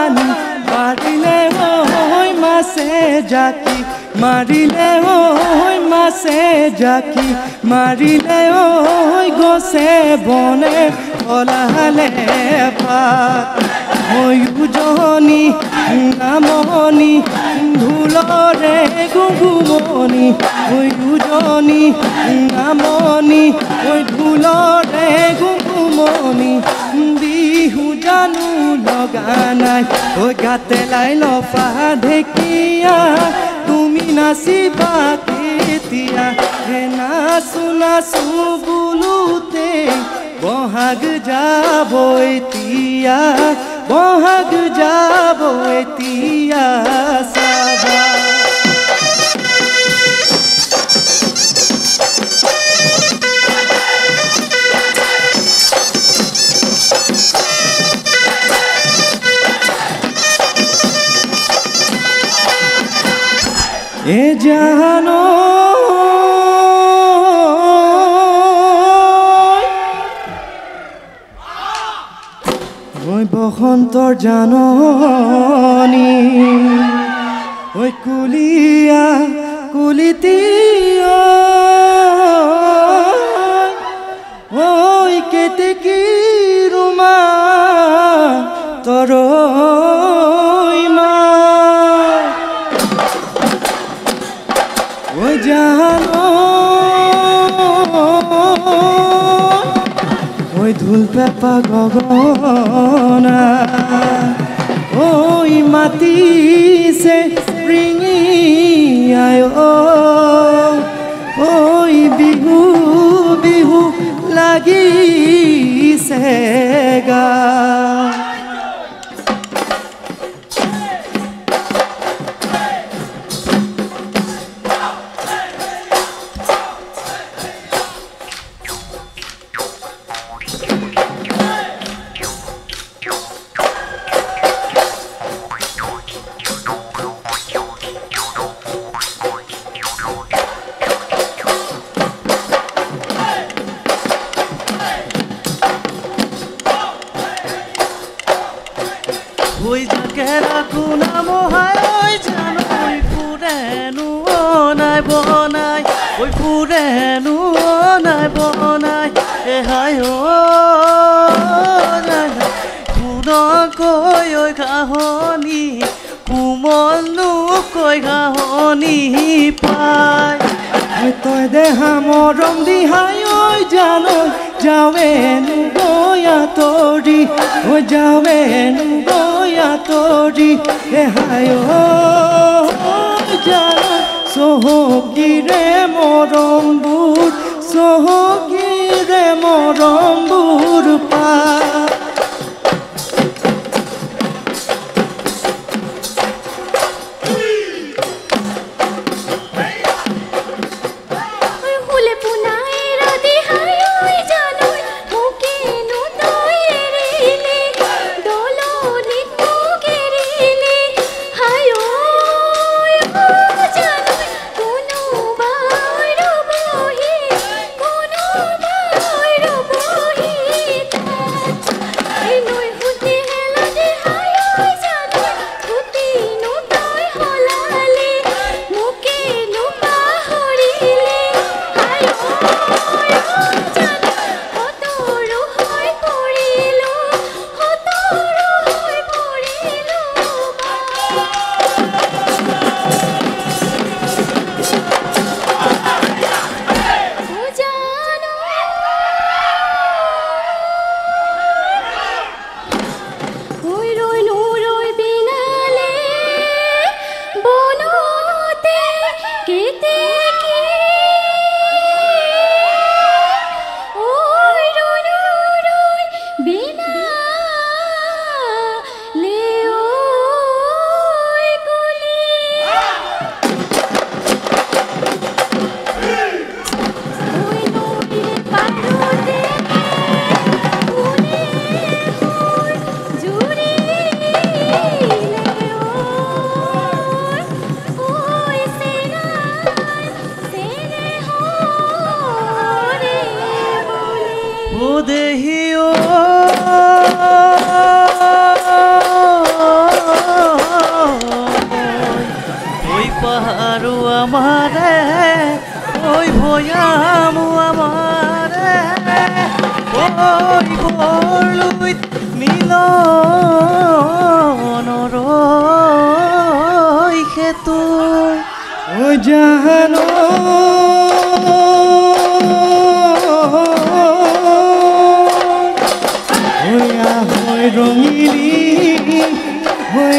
পানী মাৰিলে ঐ মাছে জাকি মাৰিলে ঐ মাছে জাকি মাৰিলে ঐ গছে বনে ওলালে পাত ঐ উজনি নামনি ঢোলৰে গুগুমনি ঐ উজনি নামনি ঐ ঢোলৰে গুগুমনি বিহু জানো লগা নাই ঐ গাতে লাই লফা ঢেকীয়া তুমি নাচিবা কেতিয়া হে নাচো নাচো বোলোতে বহাগ যাব এতিয়া বহাগ যাব এতিয়া চাবা এ জানো ওই বসন্তৰ জাননী ওই কুলিয়া কুলিতিয়া ওই কেতেকী ৰুমা তৰৈ মা ওই জানো ওই ধুল পেপা গগনা ওই মাতিছে ৰিঙি আয় ওই বিহু বিহু লাগিছে গা ওই জাকেরা কোনা মহায় ওই জানো ওই পুরেনু নাই বনাই ওই পুরেনু নাই বনাই এ হায় ও কোন কই ওই ঘাহনি কোমলনো কই ঘাহনি পায় ওই তই দেহা মৰম দিহাই ওই জানো যাৱেনো গয়া তৰি ওই যাৱেনো গয়া তৰি হায় জানো চহকীৰে মৰমবোৰ চহকীৰে মৰমবোৰ পা দেহিও আমাৰে ওই ভয়ামো আমাৰে ওই বৰলুইত মিলনৰ সেতু ও জানো ওই ৰঙিলি ওই